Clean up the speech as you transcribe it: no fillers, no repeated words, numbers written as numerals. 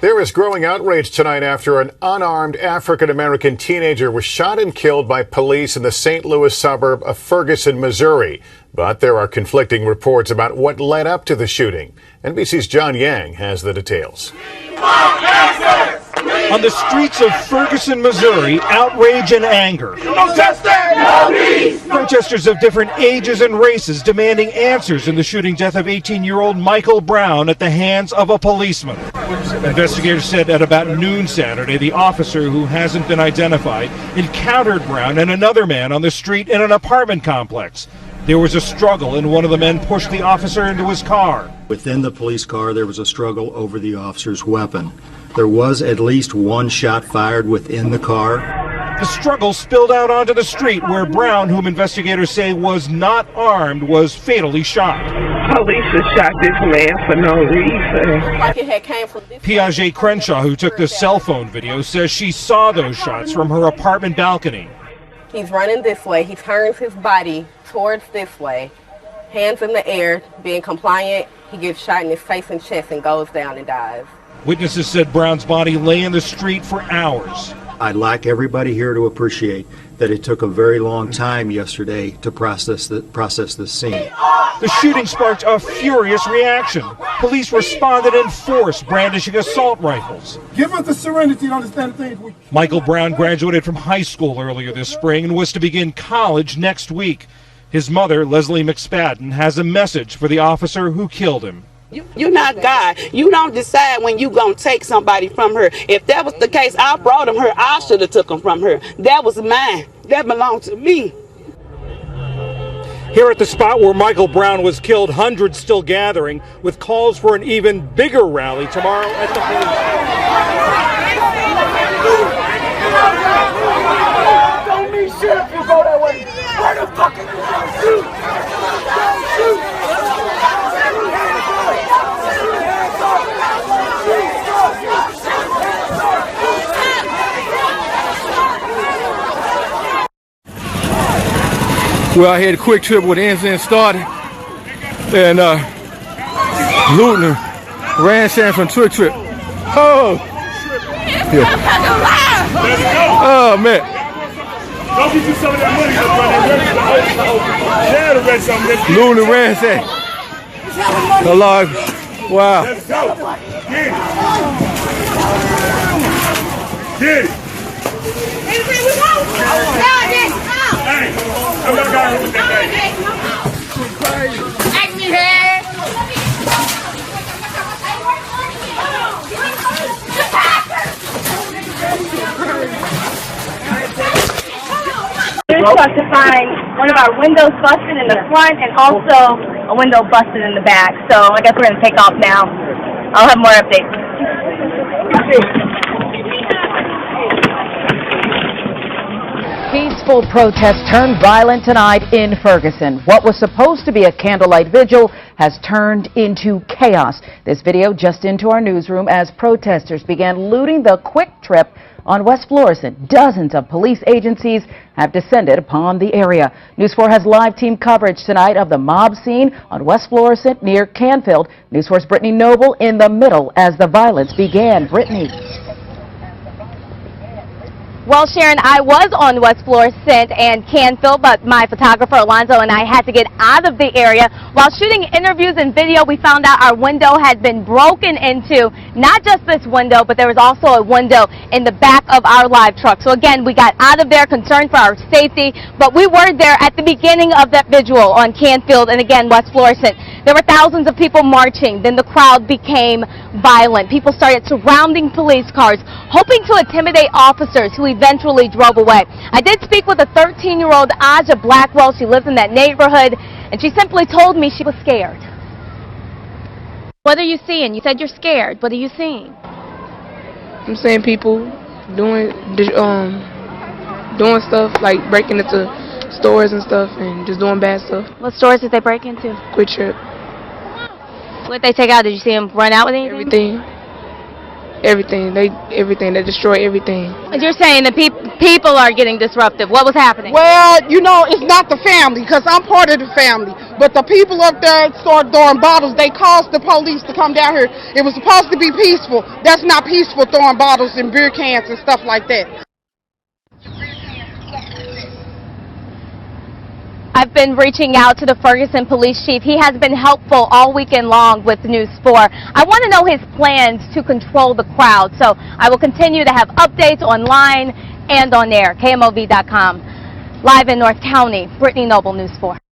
There is growing outrage tonight after an unarmed African-American teenager was shot and killed by police in the St. Louis suburb of Ferguson, Missouri. But there are conflicting reports about what led up to the shooting. NBC's John Yang has the details. On the streets of Ferguson, Missouri, outrage and anger. Protesters of different ages and races demanding answers in the shooting death of 18-year-old Michael Brown at the hands of a policeman. Investigators said at about noon Saturday, the officer, who hasn't been identified, encountered Brown and another man on the street in an apartment complex. There was a struggle and one of the men pushed the officer into his car. Within the police car, there was a struggle over the officer's weapon. There was at least one shot fired within the car. The struggle spilled out onto the street where Brown, whom investigators say was not armed, was fatally shot. Police shot this man for no reason. Piaget Crenshaw, who took the cell phone video, says she saw those shots from her apartment balcony. He's running this way. He turns his body towards this way, hands in the air, being compliant. He gets shot in his face and chest and goes down and dies. Witnesses said Brown's body lay in the street for hours. I'd like everybody here to appreciate that it took a very long time yesterday to process this scene. The shooting sparked a furious reaction. Police responded in force, brandishing assault rifles. Give us the serenity to understand things. Michael Brown graduated from high school earlier this spring and was to begin college next week. His mother, Leslie McSpadden, has a message for the officer who killed him. You're not God. You don't decide when you're going to take somebody from her. If that was the case, I brought him her. I should have took him from her. That was mine. That belonged to me. Here at the spot where Michael Brown was killed, hundreds still gathering, with calls for an even bigger rally tomorrow at the police. Don't mean shit if you go that way. Where the fuck is the shoot? Don't shoot. We're out here at a quick trip where the incident started, and looting and ransacking from Trick Trip. Oh! Yeah. Oh, man. Go get you some of that money. Looting and ransacking. Lord. Wow. Let's go. Get it. I'm not going with that guy. Act me here. We're supposed to find one of our windows busted in the front and also a window busted in the back. So I guess we're going to take off now. I'll have more updates. Peaceful protests turned violent tonight in Ferguson. What was supposed to be a candlelight vigil has turned into chaos. This video just into our newsroom as protesters began looting the Quick Trip on West Florissant. Dozens of police agencies have descended upon the area. News 4 has live team coverage tonight of the mob scene on West Florissant near Canfield. News 4's Brittany Noble in the middle as the violence began. Brittany. Well, Sharon, I was on West Florissant and Canfield, but my photographer Alonzo and I had to get out of the area. While shooting interviews and video, we found out our window had been broken into. Not just this window, but there was also a window in the back of our live truck. So again, we got out of there concerned for our safety, but we were there at the beginning of that vigil on Canfield and again, West Florissant. There were thousands of people marching. Then the crowd became violent. People started surrounding police cars, hoping to intimidate officers who eventually drove away. I did speak with a 13-year-old Aja Blackwell. She lives in that neighborhood, and she simply told me she was scared. What are you seeing? You said you're scared. What are you seeing? I'm seeing people doing stuff like breaking into stores and stuff and just doing bad stuff. What stores did they break into? Quick Trip. What did they take out? Did you see them run out with anything? Everything. everything. They destroy everything. And you're saying the people are getting disruptive. What was happening? Well, you know, it's not the family, because I'm part of the family. But the people up there started throwing bottles. They caused the police to come down here. It was supposed to be peaceful. That's not peaceful, throwing bottles and beer cans and stuff like that. I've been reaching out to the Ferguson police chief. He has been helpful all weekend long with News 4. I want to know his plans to control the crowd, so I will continue to have updates online and on air. KMOV.com. Live in North County, Brittany Noble, News 4.